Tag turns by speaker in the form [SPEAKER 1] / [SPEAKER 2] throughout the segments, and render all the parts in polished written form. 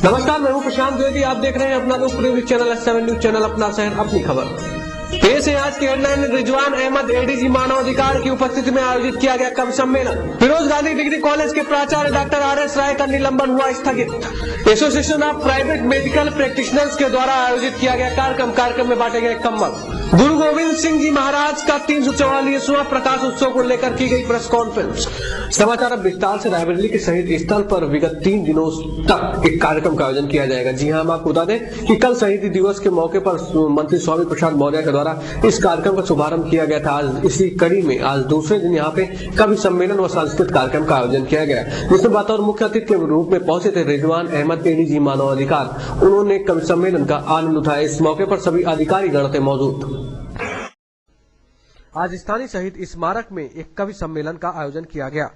[SPEAKER 1] नमस्कार, मैं हूं प्रशांत द्विवेदी। आप देख रहे हैं अपना लोकप्रिय news channel S7 news channel, अपना शहर अपनी खबर। पेश है आज की हेडलाइन। रिजवान अहमद एडीजी मानव अधिकार की उपस्थिति में आयोजित किया गया कवि सम्मेलन। फिरोज गांधी डिग्री कॉलेज के प्राचार्य डॉक्टर RS राय का निलंबन हुआ स्थगित। Association of private medical practitioners के द्वारा आयोजित किया गया कार्यक्रम में बांटे गए कम्बल। गुरु गोविंद सिंह जी महाराज का 344वां प्रकाश उत्सव को लेकर की गई प्रेस कॉन्फ्रेंस। समाचार अब विस्तार से। रायबरेली के शहीद स्थल पर विगत 3 दिनों तक एक कार्यक्रम का आयोजन किया जाएगा। जी हां, हम आपको बता दें कि कल शहीदी दिवस के मौके पर मंत्री स्वामी प्रसाद मौर्य के द्वारा इस कार्यक्रम का शुभारंभ किया गया था। आज इसी कड़ी में आज दूसरे दिन यहाँ पे कवि सम्मेलन व सांस्कृतिक कार्यक्रम का आयोजन किया गया, जिसमें बतौर मुख्य अतिथि के रूप में पहुंचे थे रिजवान अहमद एडीजी मानव अधिकार। उन्होंने कवि सम्मेलन का आनंद उठाया। इस मौके पर सभी अधिकारी गण थे मौजूद। आज स्थानीय शहीद स्मारक में एक कवि सम्मेलन का आयोजन किया गया।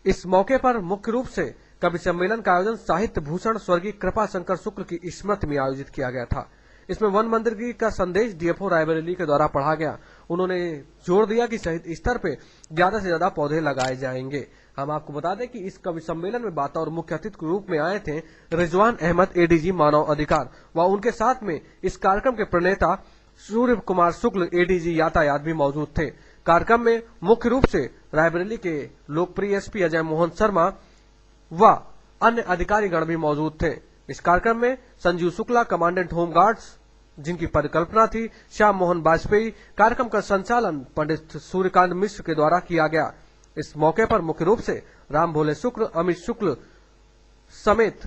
[SPEAKER 1] इस मौके पर मुख्य रूप से कवि सम्मेलन का आयोजन साहित्य भूषण स्वर्गीय कृपा शंकर शुक्ल की स्मृति में आयोजित किया गया था। इसमें वन मंदिर का संदेश DFO रायबरेली के द्वारा पढ़ा गया। उन्होंने जोर दिया कि शहीद स्तर पे ज्यादा से ज्यादा पौधे लगाए जाएंगे। हम आपको बता दें कि इस कवि सम्मेलन में बतौर मुख्य अतिथि के रूप में आए थे रिजवान अहमद एडीजी मानव अधिकार व उनके साथ में इस कार्यक्रम के प्रणेता सूर्य कुमार शुक्ल एडीजी यातायात भी मौजूद थे। कार्यक्रम में मुख्य रूप से रायबरेली के लोकप्रिय SP अजय मोहन शर्मा व अन्य अधिकारी गण भी मौजूद थे। इस कार्यक्रम में संजीव शुक्ला कमांडेंट होमगार्ड्स, जिनकी परिकल्पना थी श्याम मोहन वाजपेयी, कार्यक्रम का संचालन पंडित सूर्यकांत मिश्र के द्वारा किया गया। इस मौके पर मुख्य रूप से राम भोले शुक्ल, अमित शुक्ल समेत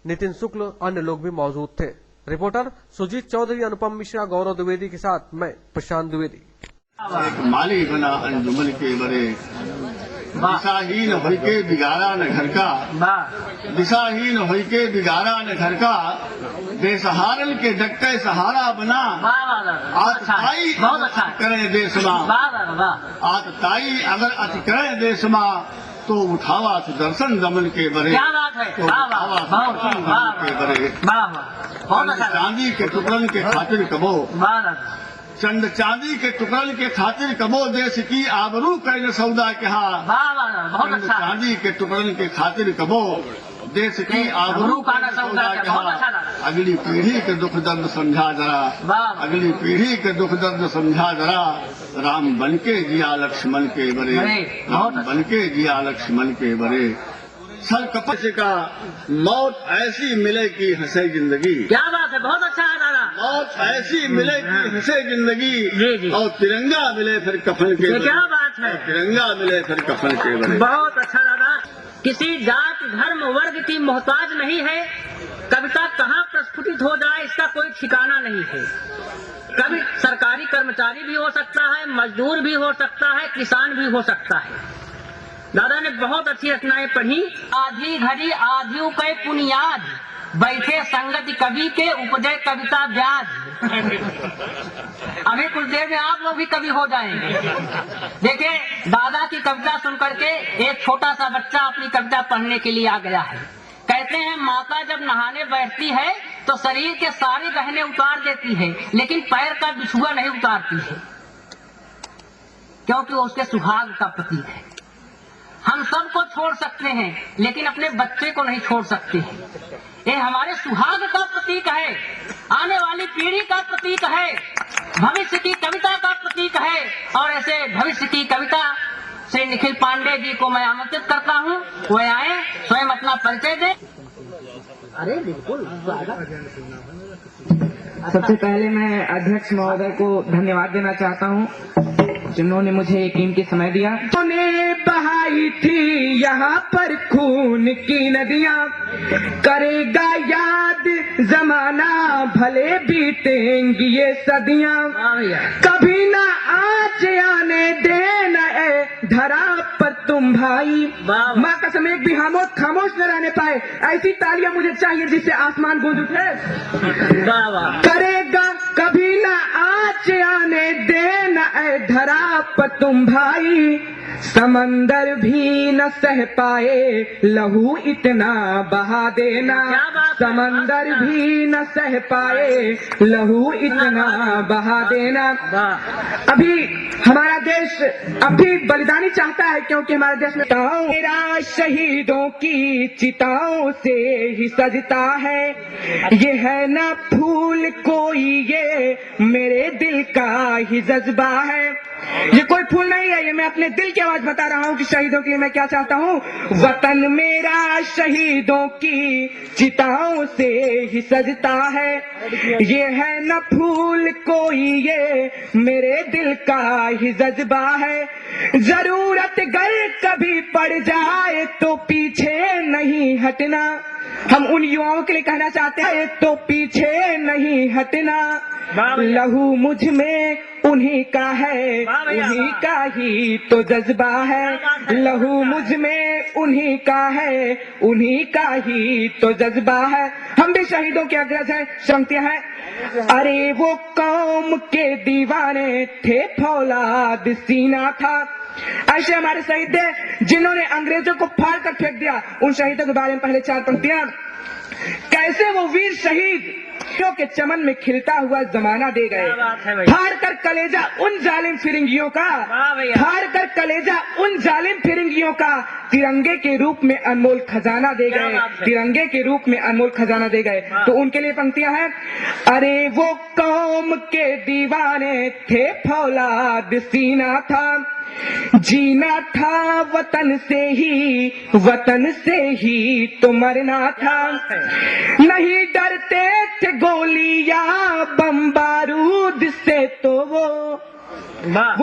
[SPEAKER 1] नितिन शुक्ल अन्य लोग भी मौजूद थे। रिपोर्टर सुजीत चौधरी, अनुपम मिश्रा, गौरव द्विवेदी के साथ मैं प्रशांत द्विवेदी।
[SPEAKER 2] माली बना अंजुमन के बरे, दिशाहीन होई के बिगाड़ा न घर का, दिशाहीन होई के बिगाड़ा न घर का, बेसहारन के डक्के सहारा बना, आतताई करे देश मां, आतताई अगर अति करे देश मां, तो उठावा सुदर्शन दमन के बरे, तो उठावा सुदर्शन दमन के बरे। चांदी के टुकड़न के खातिर कबो, चंद चांदी के टुकड़न के खातिर कबो, देश की आबरू कैन सौदा कहा, चंद चांदी के टुकड़न के खातिर कबो, देश की आबरू कैन सौदा कहा। अगली पीढ़ी के दुख दर्द समझा जरा, अगली पीढ़ी के दुख दर्द समझा जरा, राम बन के जिया लक्ष्मण के बरे, राम बन के जिया लक्ष्मण के बरे। सर कपस का मौत ऐसी मिले कि हंसे जिंदगी।
[SPEAKER 3] क्या बात है, बहुत अच्छा है दादा।
[SPEAKER 2] मौत ऐसी मिले कि हंसे जिंदगी, और तिरंगा मिले फिर कफन के बरे।
[SPEAKER 3] क्या बात है,
[SPEAKER 2] तिरंगा मिले फिर कफन के बरे।
[SPEAKER 3] बहुत अच्छा दादा। किसी जात धर्म वर्ग की मोहताज नहीं है। कविता कहाँ प्रस्फुटित हो जाए इसका कोई ठिकाना नहीं है। कभी सरकारी कर्मचारी भी हो सकता है, मजदूर भी हो सकता है, किसान भी हो सकता है। दादा ने बहुत अच्छी रचनाएं पढ़ी। आधी घड़ी आधियों के पुनियाद, बैठे संगति कवि के उपजय कविता ब्याज। अभी कुछ देर में आप लोग भी कवि हो जाएंगे। देखिए, दादा की कविता सुन करके एक छोटा सा बच्चा अपनी कविता पढ़ने के लिए आ गया है। कहते हैं, माता जब नहाने बैठती है तो शरीर के सारे गहने उतार देती है, लेकिन पैर का बिछुआ नहीं उतारती है, क्योंकि वो उसके सुहाग का प्रतीक है। हम सबको छोड़ सकते हैं, लेकिन अपने बच्चे को नहीं छोड़ सकते हैं। ये हमारे सुहाग का प्रतीक है, आने वाली पीढ़ी का प्रतीक है, भविष्य की कविता का प्रतीक है। और ऐसे भविष्य की कविता से निखिल पांडे जी को मैं आमंत्रित करता हूँ, वे आए, स्वयं अपना परिचय दें। अरे बिल्कुल।
[SPEAKER 4] सबसे पहले मैं अध्यक्ष महोदय को धन्यवाद देना चाहता हूँ, जिन्होंने मुझे एक कीमती समय दिया। उन्होंने बहाई थी यहाँ पर खून की नदियाँ, करेगा याद जमाना भले बीतेंगी ये सदियाँ, कभी ना आँच आने देना धरा पर तुम भाई। माँ कसम एक भी खामोश न रहने पाए। ऐसी तालियां मुझे चाहिए जिससे आसमान गूंज उठे। करेगा कभी ना आँच आने देना धरा पर तुम भाई, समंदर भी न सह पाए लहू इतना बहा देना, समंदर भी न सह पाए लहू इतना बहा देना। अभी हमारा देश अभी बलिदानी चाहता है, क्योंकि हमारे देश में मेरा शहीदों की चिताओं से ही सजता है, ये है ना फूल कोई, ये मेरे दिल का ही जज्बा है। ये कोई फूल नहीं है, ये मैं अपने दिल की आवाज बता रहा हूँ कि शहीदों के लिए मैं क्या चाहता हूँ। वतन मेरा शहीदों की चिताओं से ही सजता है, ये है न फूल कोई, ये मेरे दिल का ही जज्बा है। जरूरत गर कभी पड़ जाए तो पीछे नहीं हटना, हम उन युवाओं के लिए कहना चाहते हैं तो पीछे नहीं हटना। लहू मुझ में उन्हीं का है, उन्हीं का ही तो जज्बा है। लहू मुझ में उन्हीं का है, उन्हीं का ही तो जज्बा है। हम भी शहीदों के अग्रज हैं, श्रंतियां हैं। अरे वो कौम के दीवाने थे, फौलाद सीना था। ऐसे हमारे शहीद थे जिन्होंने अंग्रेजों को फाड़ कर फेंक दिया। उन शहीदों के बारे में पहले 4 पंक्तियां। कैसे वो वीर शहीद के चमन में खिलता हुआ जमाना दे गए, फाड़ कर कलेजा उन जालिम फिरंगियों का, फाड़ कर कलेजा उन जालिम फिरंगियों का, तिरंगे के रूप में अनमोल खजाना दे गए, तिरंगे के रूप में अनमोल खजाना दे गए। तो उनके लिए पंक्तियां हैं। अरे वो कौम के दीवाने थे, फौलाद सीना था, जीना था वतन से ही, वतन से ही तो मरना था। नहीं डरते थे गोली या बम बारूद से, तो वो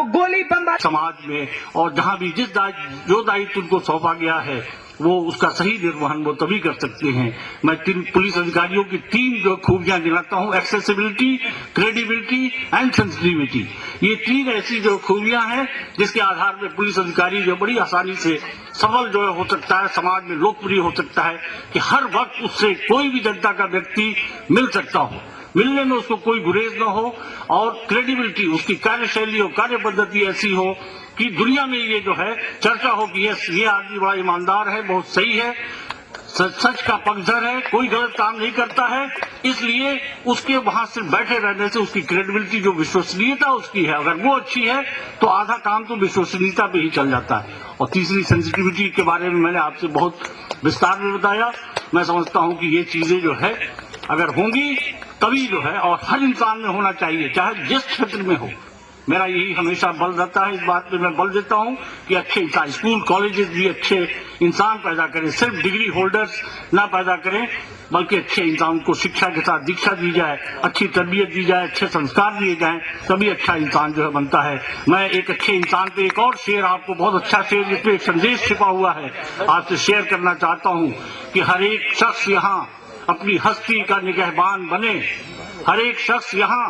[SPEAKER 4] गोली बम
[SPEAKER 5] समाज में और जहाँ भी जो दायित्व उनको सौंपा गया है वो उसका सही निर्वहन वो तभी कर सकते हैं। मैं 3 पुलिस अधिकारियों की 3 जो खूबियां गिनाता हूँ, एक्सेसिबिलिटी, क्रेडिबिलिटी एंड सेंसिटिविटी। ये 3 ऐसी जो खूबियां हैं जिसके आधार पर पुलिस अधिकारी जो बड़ी आसानी से सबल जो हो सकता है, समाज में लोकप्रिय हो सकता है कि हर वक्त उससे कोई भी जनता का व्यक्ति मिल सकता हो, मिलने में उसको कोई गुरेज न हो। और क्रेडिबिलिटी, उसकी कार्यशैली और कार्य पद्धति ऐसी हो कि दुनिया में ये जो है चर्चा हो कि ये आदमी बड़ा ईमानदार है, बहुत सही है, सच का पक्षधर है, कोई गलत काम नहीं करता है। इसलिए उसके वहां से बैठे रहने से उसकी क्रेडिबिलिटी, जो विश्वसनीयता उसकी है, अगर वो अच्छी है तो आधा काम तो विश्वसनीयता पे ही चल जाता है। और तीसरी सेंसिटिविटी के बारे में मैंने आपसे बहुत विस्तार में बताया। मैं समझता हूं कि ये चीजें जो है अगर होंगी तभी जो है, और हर इंसान में होना चाहिए, चाहे जिस क्षेत्र में हो। मेरा यही हमेशा बल रहता है, इस बात पे मैं बल देता हूं कि अच्छे इंसान, स्कूल कॉलेजेस भी अच्छे इंसान पैदा करें, सिर्फ डिग्री होल्डर्स ना पैदा करें, बल्कि अच्छे इंसान को शिक्षा के साथ दीक्षा दी जाए, अच्छी तरबियत दी जाए, अच्छे संस्कार दिए जाएं, तभी अच्छा इंसान जो है बनता है। मैं एक अच्छे इंसान पे एक और शेर, आपको बहुत अच्छा शेर जिसमें एक संदेश छिपा हुआ है, आपसे शेयर करना चाहता हूं कि हर एक शख्स यहाँ अपनी हस्ती का निगहबान बने, हर एक शख्स यहाँ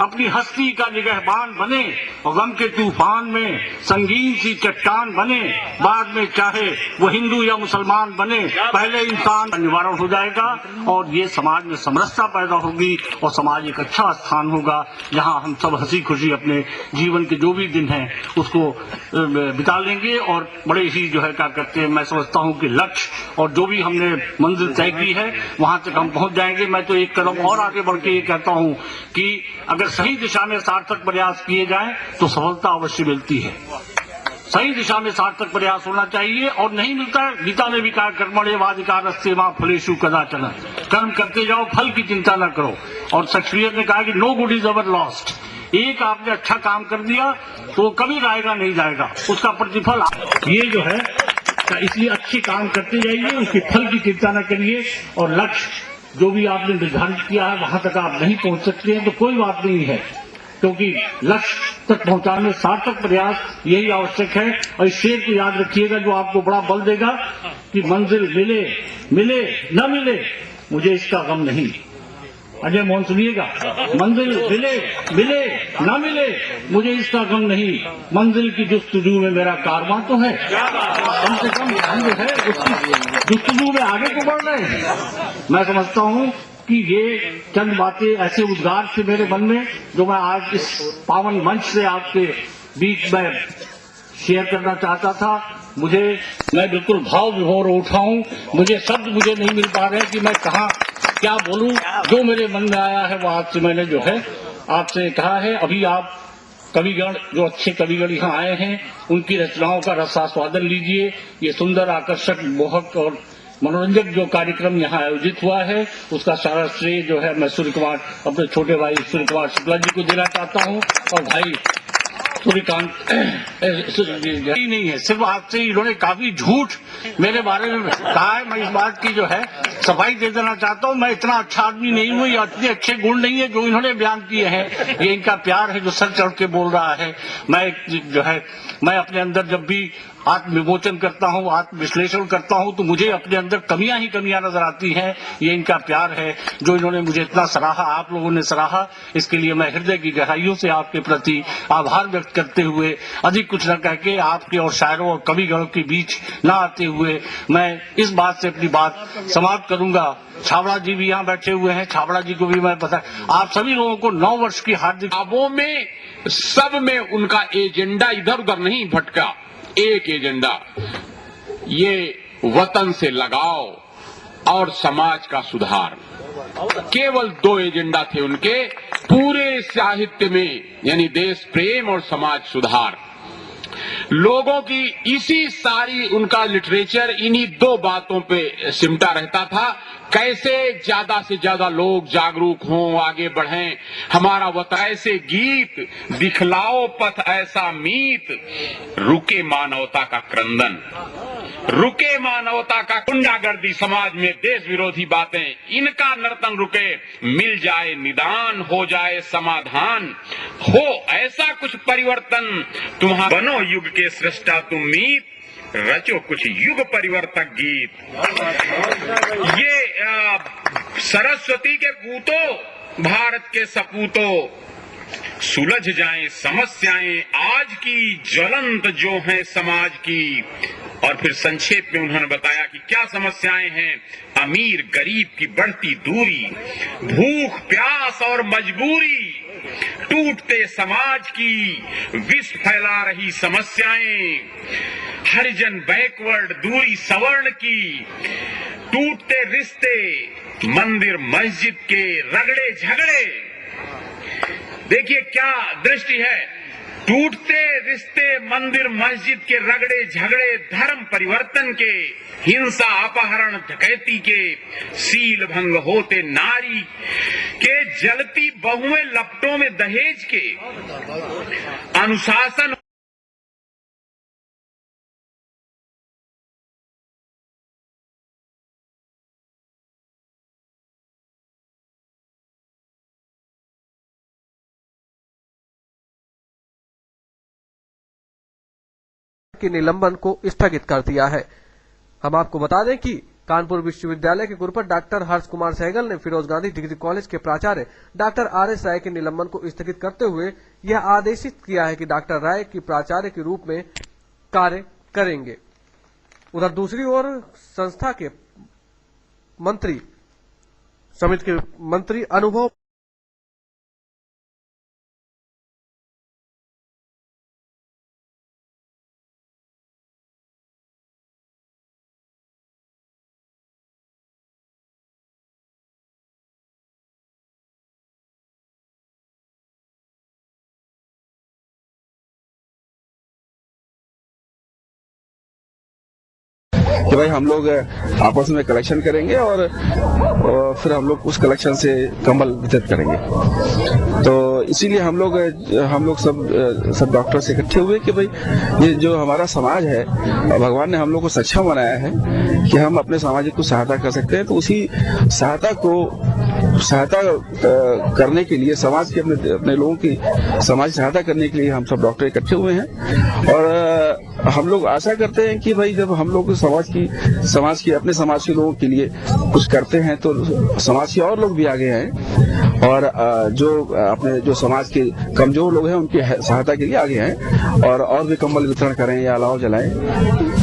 [SPEAKER 5] अपनी हस्ती का निगहबान बने और गम के तूफान में संगीन सी चट्टान बने, बाद में चाहे वो हिंदू या मुसलमान बने, पहले इंसान का निवारण हो जाएगा और ये समाज में समरसता पैदा होगी और समाज एक अच्छा स्थान होगा जहां हम सब हंसी खुशी अपने जीवन के जो भी दिन हैं उसको बिता लेंगे और बड़े ही जो है क्या करते हैं, मैं समझता हूं कि लक्ष्य और जो भी हमने मंजिल तय की है वहां तक हम पहुंच जाएंगे। मैं तो एक कदम और आगे बढ़ के ये कहता हूं कि अगर सही दिशा में सार्थक प्रयास किए जाएं तो सफलता अवश्य मिलती है। सही दिशा में सार्थक प्रयास होना चाहिए और नहीं मिलता है, गीता में भी कहा कर्मण्येवाधिकारस्ते मा फलेषु कदाचन, कर्म करते जाओ, फल की चिंता न करो। और शेक्सपियर ने कहा कि no good is ever lost, एक आपने अच्छा काम कर दिया तो कभी जाएगा नहीं जाएगा, उसका प्रतिफल ये जो है, इसलिए अच्छे काम करते जाइए, उसके फल की चिंता न करिए। और लक्ष्य जो भी आपने निर्धारित किया है वहां तक आप नहीं पहुंच सकते हैं तो कोई बात नहीं है, क्योंकि लक्ष्य तक पहुंचाने में सार्थक प्रयास यही आवश्यक है। और इस शेर को याद रखिएगा जो आपको बड़ा बल देगा कि मंजिल मिले मिले न मिले मुझे इसका गम नहीं। अजय मोहन सुनिएगा, मंजिल मिले मिले न मिले मुझे इसका गम नहीं, मंजिल की जुस्तजू में मेरा कारवां तो है, कम से कम हम जो है उसकी जुस्तजू में आगे को बढ़ रहे हैं। मैं समझता हूं कि ये चंद बातें ऐसे उद्गार थे मेरे मन में जो मैं आज इस पावन मंच से आपके बीच में शेयर करना चाहता था। मैं बिल्कुल भाव विभोर उठा हूं। मुझे शब्द नहीं मिल पा रहे कि मैं कहाँ क्या बोलूं। जो मेरे मन में आया है वो आपसे मैंने जो है आपसे कहा है। अभी आप कविगण, जो अच्छे कविगण यहाँ आए हैं, उनकी रचनाओं का रसास्वादन लीजिए। ये सुंदर, आकर्षक, मोहक और मनोरंजक जो कार्यक्रम यहाँ आयोजित हुआ है, उसका सारा श्रेय जो है मैं अपने छोटे भाई सूर्य कुमार शुक्ला जी को देना चाहता हूँ। और भाई सूर्यकांत ही नहीं है, सिर्फ आपसे इन्होंने काफी झूठ मेरे बारे में कहा है। मैं इस बात की जो है सफाई दे देना चाहता हूँ। मैं इतना अच्छा आदमी नहीं हूँ या इतने अच्छे गुण नहीं है जो इन्होंने बयान किए हैं। ये इनका प्यार है जो सर चढ़ के बोल रहा है। मैं अपने अंदर जब भी आत्मविमोचन करता हूँ, आत्मविश्लेषण करता हूँ, तो मुझे अपने अंदर कमियां ही कमियां नजर आती हैं। ये इनका प्यार है जो इन्होंने मुझे इतना सराहा, आप लोगों ने सराहा। इसके लिए मैं हृदय की गहराइयों से आपके प्रति आभार व्यक्त करते हुए, अधिक कुछ न कह के, आपके और शायरों और कविगणों के बीच न आते हुए मैं इस बात से अपनी बात समाप्त करूंगा। छाबड़ा जी भी यहाँ बैठे हुए हैं, छाबड़ा जी को भी मैं बता, आप सभी लोगों को 9 वर्ष की हार्दिक।
[SPEAKER 6] किताबों में सब में उनका एजेंडा इधर उधर नहीं भटका, एक एजेंडा, ये वतन से लगाव और समाज का सुधार। केवल 2 एजेंडा थे उनके पूरे साहित्य में, यानी देश प्रेम और समाज सुधार। लोगों की इसी सारी उनका लिटरेचर इन्हीं 2 बातों पे सिमटा रहता था। कैसे ज्यादा से ज्यादा लोग जागरूक हों, आगे बढ़ें, हमारा वतन। ऐसे गीत दिखलाओ पथ ऐसा मीत, रुके मानवता का क्रंदन, रुके मानवता का गुंडागर्दी, समाज में देश विरोधी बातें, इनका नर्तन रुके, मिल जाए निदान, हो जाए समाधान, हो ऐसा कुछ परिवर्तन, तुम्हारा बनो युग के सृष्टा तुम मीत, रचो कुछ युग परिवर्तक गीत। ये सरस्वती के पूतों, भारत के सपूतों, सुलझ जाएं समस्याएं आज की ज्वलंत जो हैं समाज की। और फिर संक्षेप में उन्होंने बताया कि क्या समस्याएं हैं। अमीर गरीब की बढ़ती दूरी, भूख प्यास और मजबूरी, टूटते समाज की विष फैला रही समस्याएं, हरिजन बैकवर्ड, दूरी सवर्ण की, टूटते रिश्ते, मंदिर मस्जिद के रगड़े झगड़े। देखिए क्या दृष्टि है, टूटते रिश्ते, मंदिर मस्जिद के रगड़े झगड़े, धर्म परिवर्तन के, हिंसा अपहरण डकैती के, सील भंग होते नारी के, जलती बहुएं लपटों में दहेज के, अनुशासन
[SPEAKER 1] की निलंबन को स्थगित कर दिया है। हम आपको बता दें कि कानपुर विश्वविद्यालय के कुलपति डॉक्टर हर्ष कुमार सहगल ने फिरोज गांधी डिग्री कॉलेज के प्राचार्य डॉक्टर RS राय के निलंबन को स्थगित करते हुए यह आदेशित किया है कि डॉक्टर राय की प्राचार्य के रूप में कार्य करेंगे। उधर दूसरी ओर संस्था के मंत्री समिति के मंत्री अनुभव
[SPEAKER 7] कि भाई हम लोग आपस में कलेक्शन करेंगे और फिर हम लोग उस कलेक्शन से कंबल वितरित करेंगे। तो इसीलिए हम लोग सब डॉक्टर से इकट्ठे हुए कि भाई ये जो हमारा समाज है, भगवान ने हम लोग को सक्षम बनाया है कि हम अपने सामाजिक को सहायता कर सकते हैं। तो उसी सहायता करने के लिए, समाज के अपने लोगों की समाज सहायता करने के लिए हम सब डॉक्टर इकट्ठे हुए हैं। और हम लोग आशा करते हैं कि भाई जब हम लोग समाज की अपने समाज के लोगों के लिए कुछ करते हैं तो समाज के और लोग भी आगे आए और जो समाज के कमजोर लोग हैं उनकी सहायता के लिए आगे आए और भी कंबल वितरण करें या अलाव जलाएं।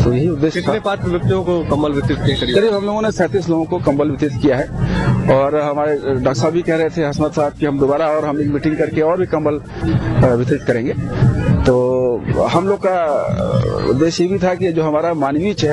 [SPEAKER 7] तो यही उद्देश्य। कितने पात्र व्यक्तियों को कंबल वितरित किया? करीब हम लोगों ने 37 लोगों को कंबल वितरित किया है। और हमारे डॉक्टर साहब भी कह रहे थे, हसमत साहब, कि हम दोबारा और हम एक मीटिंग करके और भी कंबल वितरित करेंगे। तो हम लोग का उद्देश्य ये भी था कि जो हमारा मानवीय चेहरा